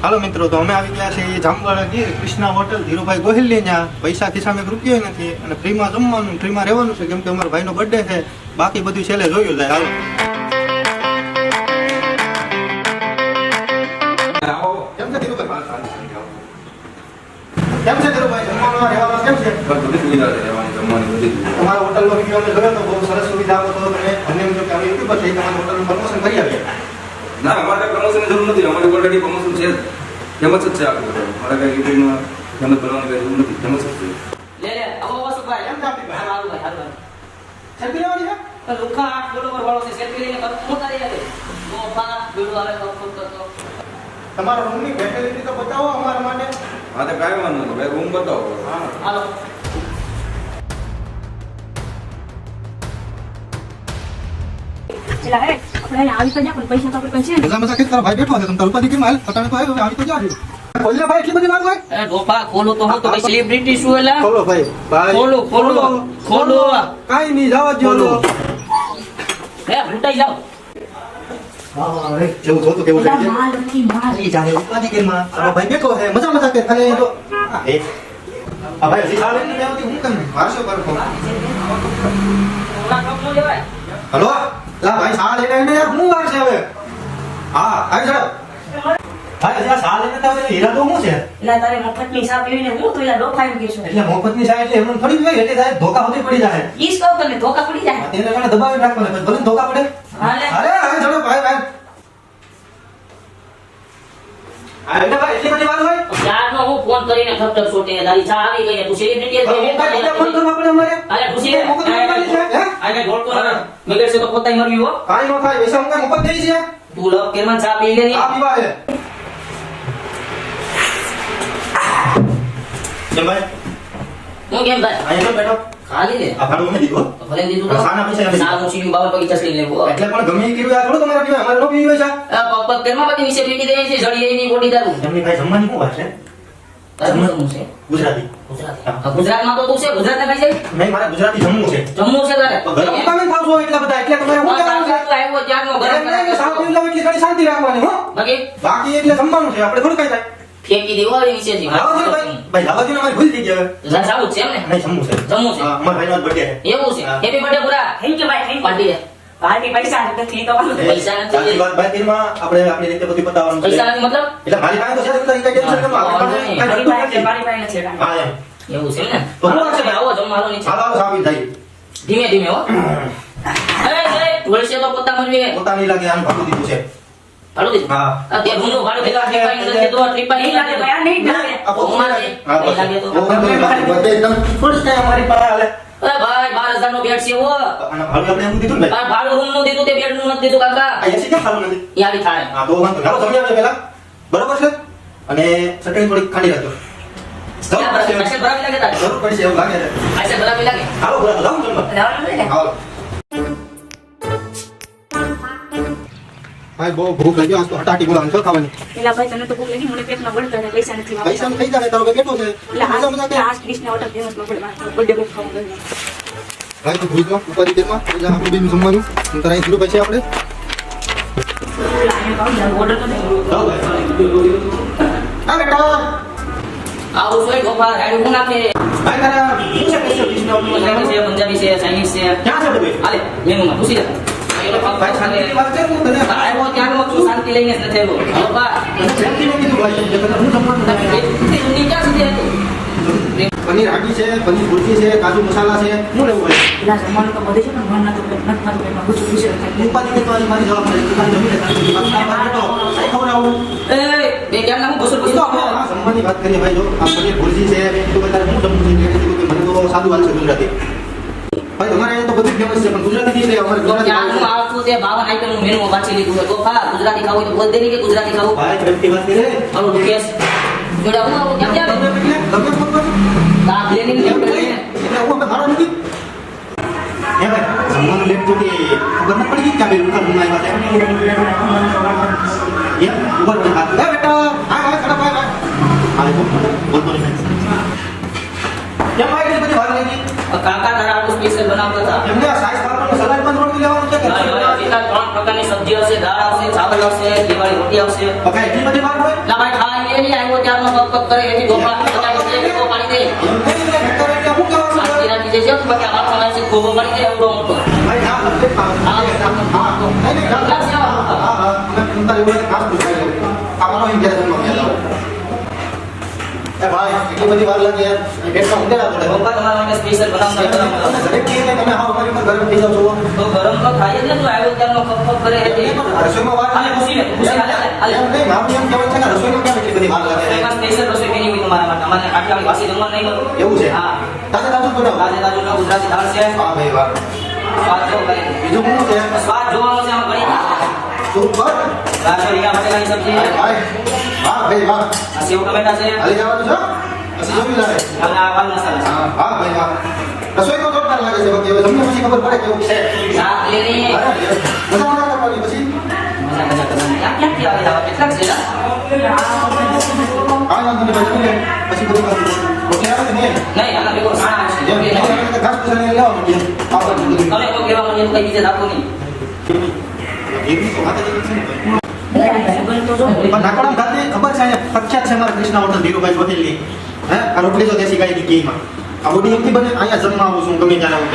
હાલો મિત્રો, તો અમે આવી ગયા છીએ જામવાડા ગીર કૃષ્ણા હોટલ ધીરુભાઈ ગોહિલની. ત્યાં પૈસા ખિસ્સામાં એક રૂપિયો નથી અને ફ્રીમાં જમવાનું, ફ્રીમાં રહેવાનું છે, કેમ કે અમારા ભાઈનો બર્થડે છે. બાકી બધું છેલ્લે જોયું જાય. હાલો. કેમ છે ધીરુભાઈ? કેમ છે ધીરુભાઈ? જમવાનું રહેવાનું કેમ છે? બધી સુવિધા છે રહેવાની જમવાની બધી. તમારા હોટલનો વિડીયો અમે જોયો તો બહુ સરસ સુવિધા આપો છો તમે. અમને એમ કે અમે યુટ્યુબર છે, તમારા હોટલનું પ્રમોશન કરી આવીએ. ના, અમારે પ્રમોશનની જરૂર નથી. અમારી ઓલરેડી પ્રમોશન છે, ફેમસ જ છે આખું હોટલ. મારે કઈ યુટ્યુબમાં ફેમસ બનવાની કઈ જરૂર નથી, ફેમસ જ છે. લે લે આવો વસુભાઈ કેમ છે આપણી ભાઈ? હારું ભાઈ સેલ્ફી લેવાની છે? તો લુખા 8 બરોબર વાળો છે સેલ્ફી લઈને કર ઉતારી આવે નો પા વિડિયો આવે તો તમારા રૂમની ફેસિલિટી તો બતાવો અમારા માટે. હા, તો કાંઈ વાંધો નથી ભાઈ, રૂમ બતાવો. હા. હાલો ચલા હે આપણે આવી તો જા પણ પૈસા તો આપણે છે મજા મજા કે તારા ભાઈ બેઠો છે, તમે તારા ઉપાધિ કેમ હાલ પટાણે તો આવ્યો, આવી તો જા. ખોલ્યા ભાઈ, એટલી બધી વાર ભાઈ? એ ડોપા ખોલો તો હું તો ભાઈ સેલિબ્રિટી શું એલા ખોલો ભાઈ. ભાઈ ખોલો કાઈ નહીં, જવા દો. હે લૂંટાઈ જાઓ હા, રે જેવું જોતું કેવું એલા છે. માલ નથી માલ ઈ જાને ઉપાધિ કેમાં તારો ભાઈ બેઠો છે, મજા મજા કે ખાલી તો આ હે આ ભાઈ હજી સાલે નહીં આવતી, હું કેમ મારશો પરખો. ઓલા ટોપ નો લેવાય હલો લા ભાઈ, સાલ એને યાર હું વાર છે હવે. હા આવી જાવ ભાઈ. હજી આ સાલ એને તો હવે હીરા તો હું છે એલા તારે મફતની સા પીવીને હું તો એલા ડોફાઈ ગયો છું એટલે મોફતની સાહેબ એટલે એમનું થોડી હોય એટલે સાહેબ ધોકા હોતી પડી જાય. ઈસ કહું તને ધોકા પડી જાય તેને મને દબાવી રાખવાને પછી ભલે ને ધોકા પડે. હાલે અરે હવે ચલો ભાઈ ભાઈ. આ એટલે ભાઈ એટલી બધી વાત હોય? યારનો હું ફોન કરીને ઠપઠપ છોટે તારી ચા આવી ગઈ ને તું સેલિબ્રિટી હવે હું કાંઈ બીજા ફોન કરવા પડે અમારે? અરે ખુશી રે મોકલ મોકલી છે હે? આ કઈ ઢોળતો મગર છે તો પોતાઈ મરવી હો કાંઈ ન થાય, પૈસા હું કાંઈ મફત દઈ છે? તું લવ કેરમાન ચા પી લે ની આ પીવા છે. કેમ ભાઈ? હું કેમ ભાઈ અહીંયા તો બેઠો. ખાલી લે આ ભાડું મેં દીધું હો. ભલે દીધું તો સાના પૈસા નથી. સાનું સીધું 52 50 લઈ લેવો એટલે પણ ગમે એ કર્યું આ થોડું તમારે પીવાય, અમારે નો પીવી હોય છે. પગ કેરમા બાકી વિશે પીટી દે છે જડી એની બોડી દારૂ એમની ભાઈ જમવાની શું વાત છે? તારું શું છે ગુજરાતી. ગુજરાતી ગુજરાતમાં તો તું છે ગુજરાતને કઈ જાય નહીં, મારે ગુજરાતી જમવું છે. જમ્મુ છે તારે તો ઘરે હું કામે ખાવ છો એટલા બધા? એટલે તમારે હું કહેવાનું છે? આવ્યો ત્યારનો ગરમ એમ નહીં કે સાવ પીવું લાવે એટલી ઘડી શાંતિ રાખવાની હો. બાકી બાકી એટલે જમવાનું છે, આપણે થોડું કઈ થાય. ફેંકી દેવો આવી નીચેથી લાવો છો ભાઈ? ભાઈ લાવો છો ને, અમારી ભૂલ થઈ ગઈ હવે. જાવું છે એમ ને નહીં, જમવું છે. જમ્મુ છે હા, અમારા ભાઈનો બર્થડે છે. એવું છે હા. હેપી બર્થડે પૂરા થેન્ક યુ ભાઈ થેન્ક પાર્ટી દે પાર્ટી પૈસા નથી તો વાલો પૈસા નથી. સાચી વાત ભાઈ, તેમાં આપણે આપણી રીતે બધું બતાવવાનું છે. પૈસા નથી મતલબ એટલે મારી પાસે તો છે જ, એટલે કઈ ટેન્શન ન લો. આપણે પાસે હા, કાંઈ મારી ઘટતું પાસે નથી. મારી પાસે નથી હા એમ. એવું છે ને તો હું છે આવો જમવાનો નીચે હાલો હાલો સાબિત થાય. ધીમે ધીમે હો એ ઢોળશે તો પોતા મરવી પોતાની લાગે આનું ભાડું દીધું છે. ભાડું દીધું હા. આ તે રૂમનું ભાડું કેટલા ઠીપાઈ નથી તો ઠીપાઈ નહીં લાગે ભાઈ આ નહીં લાગે આ પોતું અમારે નહીં. હા, નહીં લાગે તો બસ. મારી birthday એકદમ થોડી જ કાંઈ અમારી પાસે હાલે. અરે ભાઈ 12000 નો બેડ છે હો આના ભાડું આપણે એમ દીધું ને ભાઈ. આ ભાડું રૂમ નું દીધું તે બેડ નું નથી દીધું કાકા આ એસી કેમ ભાડું નથી? યારી થાય હા, તો વાંધો નહીં. હાલો જમી આવે પહેલા. બરોબર છે? અને ચટણી થોડીક ખાંડી રાખજો. જરૂર પડશે. આશે બરાબર લાગે તારે જરૂર પડશે એવું લાગે છે. આશે બરાબર લાગે હાલો બોલા જાઉં જમવા. લાવવાનું છે ને હાલો. ભાઈ બહુ ભૂખ લાગી, આજ તો હટાટી બોલાવાનું છે ખાવાની. એલા ભાઈ તને તો ભૂખ લાગી મને પેટમાં બળતરા છે પૈસા નથી પૈસા થઈ જાય, તારો ભાઈ બેઠો છે. એટલે મજા મજા કે આજ કૃષ્ણ હોટલ ફેમસ માં બર્થડે બુક ખાવાનું ભાઈ તો ભૂજમાં ઉપાધિ તેમાં એટલે આપણું બેન જમવાનું તારા અહીં થોડું પછી આપણે ઓર્ડર તો હા બેટા આવું સોય ગોપા રાડું હું નાખે ભાઈ તારા શું છે કૃષ્ણ ગુજરાતી છે પંજાબી છે ચાઇનીઝ છે ક્યાં છે ભાઈ? હાલે મેનુમાં પૂછી લે એનો ભાઈ શાંતિની વાત કર, હું તને આવ્યો ત્યારનો તું શાંતિ લઈને જ નથી આવ્યો ગોપા શાંતિમાં કીધું ભાઈ, જે તને હું જમવાનું નથી. નીચા સુધી હતું પનીર હાંડી છે, પનીર ભુરજી છે, કાજુ મસાલા છે, શું લેવું ભાઈ? એલા જમવાનું તો બધે છે પણ મન ના તો નથી મારું પેટમાં ગુસ્સો ગુસ્સો થાય ઉપાધિ કે તો આજે મારી જવાબદારી, તું તારી જમી લે, તારી જમી લે. બાકી આ બાજુ તો કઈ ખવડાવું? એ બે કેમ ના હું ઘુસુર એ તો આપણે આ જમવાની વાત કરીએ ભાઈ. જો આ પનીર ભુરજી છે, મેં કીધું કે તારે શું જમવું છે? મેં કીધું કે મને તો સાદું વાત છે ગુજરાતી. ભાઈ તમારે અહીંયા તો બધું ફેમસ છે, પણ ગુજરાતી નહીં લે, અમારે ગુજરાતી ત્યાંનું ખાવું છે. આવતું તે 52 આઈટમનું મેનુ વાંચી લીધું હોય ગોપા ગુજરાતી ખાવું હોય તો બોલ દે કે ગુજરાતી ખાવું ભાઈ પ્રેમથી વાત કરીએ. હાલો તું કેસ જોડા હું કેમ ગમે કેમ એટલે ગમે ફોન કર. તા પ્લેનિંગ કેમ કરે એટલે હું અમે મારો નથી. હે ભાઈ, જમવાનું લેટ જોકે ખબર ન પડી કે આ બે રૂખા રૂમમાં આવ્યા છે. એમ ઉપર પર હાથ. એ બેટા, હા ખડા ભાઈ ભાઈ. હા બોલતો નહીં. કેમ ભાઈ એટલી બધી વાર લાગી? કાકા તારા આટલું સ્પેશિયલ બનાવતા હતા એમને આ સાઈઝ બાળકોને સલાડ પણ રોટલી લેવાનું છે કે? ત્રણ પ્રકારની સબ્જી આવશે દાળ આવશે ચાવલ આવશે દિવાળી રોટી આવશે ભાઈ એટલી બધી વાર હોય? લા ભાઈ ખાઈ નહીં આવ્યો ત્યારનો કપ કરે એની ગોપા ગોપો પાડી દે શાંતિ રાખી જશે બાકી અમારો માણસ ગોપો પાડી દે એવડો મોટો ભાઈ ના લખે હા તમે કામ પૂછાય કામનો ઇન્ટરેસ્ટ નો ગયા એ ભાઈ એટલી બધી વાર લાગી યાર પેટમાં ઉતર્યા તો ગોપા તમારા માટે સ્પેશિયલ બનાવતા દરેક ચીજને તમે હા અમારી પર ગરમ થઈ જાવ છો તો ગરમ તો થાય જ ને તું આવ્યો ત્યારનો કપ કરે રસોઈમાં વાર હાલે ખુશી હાલે એમ નહીં મારું એમ કહેવાય છે કે રસોઈમાં કેમ એટલી બધી વાર લાગે એમાં સ્પેશિયલ રસોઈ કેની હોય તમારા માટે અમારે કાઠિયાવાડી વાસી જમવા નહીં મળે એવું છે હા તાજે તાજું બનાવો તાજે તાજું ગુજરાતી દાળ છે હા ભાઈ વાહ સ્વાદ જો કરે બીજું શું છે સ્વાદ જોવાનો છે આમાં ઘણી સુપર રાસો રીંગણા બટેકાની સબ્જી ભાઈ વાહ ભાઈ વાહ આ સેવ ટમેટા છે હાલી જવાનું છે પછી જોઈ લાગે અને આ વાલ મસાલા છે હા વાહ ભાઈ વાહ રસોઈ તો જોરદાર લાગે છે બાકી હવે તમને પછી ખબર પડે કેવું છે શાક લેની અરે, મજા મજા કરવાની પછી મજા મજા કરવાની ક્યાંથી આવે આવા કેટલાક છે ને આ વાંધો નહીં ભાઈ જોઈએ. પછી બધું રોટલી આવે કે નહીં નહીં આના ભેગો સાણા છે જેમ ઓકે, નહીં. નહીં ઘાસ પૂછાને લેવાનું છે આપણે બધું તમે તો કહેવા મને કઈ રીતે રાખો નહીં એવી તો વાત જ નથી ને. સુગંધ તો જો પણ નાકોડામાં ખાતે ખબર છે અહીંયા પ્રખ્યાત છે અમારા કૃષ્ણા હોટલ ધીરુભાઈ ગોહિલની હે આ રોટલી તો દેશી ગાયની ઘીમાં આ બોડી એમથી બને અહીંયા જમવા આવું છું ગમે ત્યારે આવું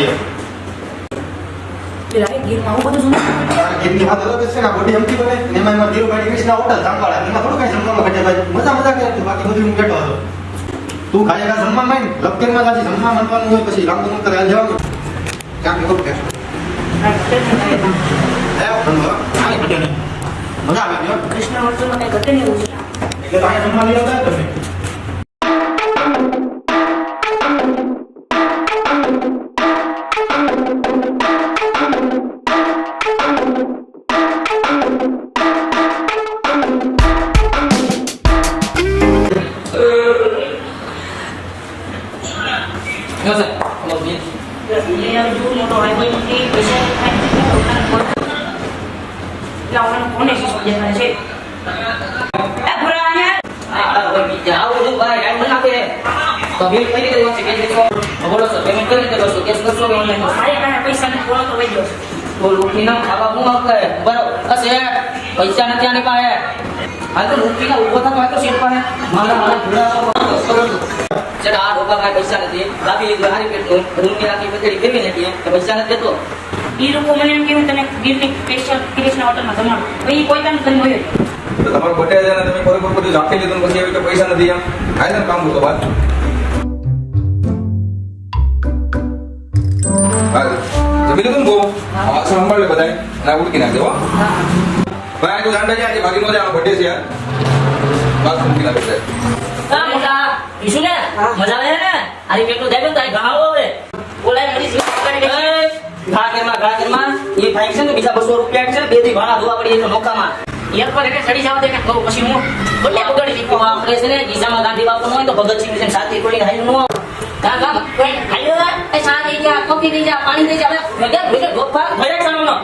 પેલા ગીરમાં આવું બધું શું એમની વાત અલગ જ છે ને આ બોડી એમથી બને અને એમાં એમાં ધીરુભાઈ કૃષ્ણા હોટલ જામવાળા એમાં થોડું કઈ જમવામાં ઘટે ભાઈ મજા મજા કરે તું બાકી બધું હું બેઠો હતો તું ખાય કા જમવા માંડ લપકેરમાં જાજી જમવા માંડવાનું હોય પછી લાંબુ અંતર હાલ જવાનું ક્યાંક ખબર કે હે ભણવા આઈ બેઠે ને મજા આવે ને કૃષ્ણ હોટલમાં કઈ ઘટે નહીં એવું છે એટલે તો અહીંયા જમવા લઈ આવતા તમે જો સર બોલો બી યાર જો મોટો હાઈવે નથી પૈસા લાવવાનો કોને શીશો દેખાય છે એ ભરા અહીંયા આવો જો ભાઈ ટાઈમ નાખે તો બિલ કઈ રીતે છે કે દેખો બોલો સર પેમેન્ટ કઈ રીતે કરશો કેશ કરશો કે ઓનલાઈન કરશો મારી પાસે પૈસા નથી બોલો તો વઈ ગયો છે તો લૂંટીના ખાવા હું આપે બરાબર હશે પૈસા નથી આની પાસે આ તો લૂંટીના ઉભો થતો હોય તો સીટ પાસે મારા ભૂડા ચલ આ રોકા કાંઈ પૈસા નથી લાવી લીધું હારી પેટનું રૂમની રાખી બધી ફેરવી નાખી તો પૈસા નથી દેતો એ લોકો મને એમ કેવું તને ગીરની સ્પેશિયલ કૃષ્ણ હોટલમાં જમાડો તો એ કોઈ કામ કરી હોય તો તમારું બટે છે ને તમે બરોબર બધું રાખી લીધું ને પછી એવી કે પૈસા નથી એમ થાય ને કામ તો વાત હા જમી લીધું ને બહુ આ સંભાળ લે બધાય અને ઉડકી નાખજો હો ભાઈ તું જાણતા છે બાકી નો જાણો બટે છે યાર બાદ ઉડકી નાખી જાય હા મોટા ઈશુ ને મજા આવે ને આરી પેટનું દેજો તારી ઘાવો હવે ઓલાય મરી જીવ પકડી ઘાકરમાં એ ફાઈન છે ને બીજા 200 રૂપિયા છે બે થી ભાડા ધોવા પડી એટલે નોકામાં એક પર એટલે ચડી જાવ દે કે કહું પછી હું બટે બગડી દીકો આપણે છે ને ગીસામાં ગાંધી બાપુ હોય તો ભગતસિંહ ની સાથી કોડી હાઈ નો કાકા કોઈ હાલ્યો એ સા દઈ જા કોફી દઈ જા પાણી દઈ જા ભગે ગોફા ભરે ચાલો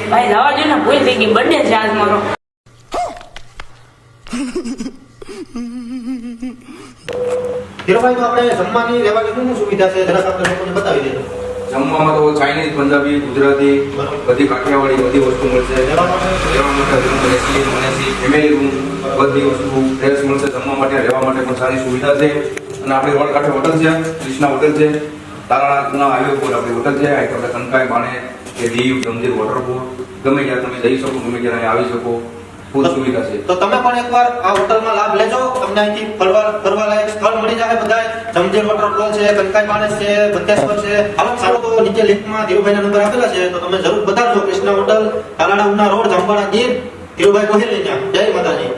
ભાઈ જવા જો ને ભૂલ થઈ ગઈ બર્થડે છે આજ મારો ધીરુભાઈ તો આપણે જમવાની રહેવાની શું સુવિધા છે જરાક આપણે લોકોને બતાવી દેજો જમવામાં તો ચાઇનીઝ પંજાબી ગુજરાતી બધી કાઠિયાવાડી બધી વસ્તુ મળશે રહેવા માટે રૂમ એસી નોન-એસી ફેમિલી રૂમ બધી વસ્તુ ફ્રેશ મળશે જમવા માટે રહેવા માટે પણ સારી સુવિધા છે અને આપણી રોડ કાંઠે હોટલ છે કૃષ્ણા હોટલ છે તારાના હાઈવે પર આપણી હોટલ છે આ આપણે કનકાઈ બાણે કે દીવ જમજીર વોટરપૂલ ગમે ત્યારે તમે જઈ શકો ગમે ત્યારે અહીં આવી શકો ફૂલ સુવિધા છે તો તમે પણ એકવાર આ હોટલમાં લાભ લેજો તમને અહીંથી ફરવા લાયક સ્થળ મળી જાય બધાય જમજેર વોટરફોલ છે કંકાઈ માણસ છે બંધેશ્વર છે હાલો સારું તો નીચે લિંકમાં ધીરુભાઈના નંબર આપેલા છે તો તમે જરૂર બતાવજો કૃષ્ણા હોટલ તાલાડા ઉના રોડ જામવાડા ગીર ધીરુભાઈ ગોહિલ જય માતાજી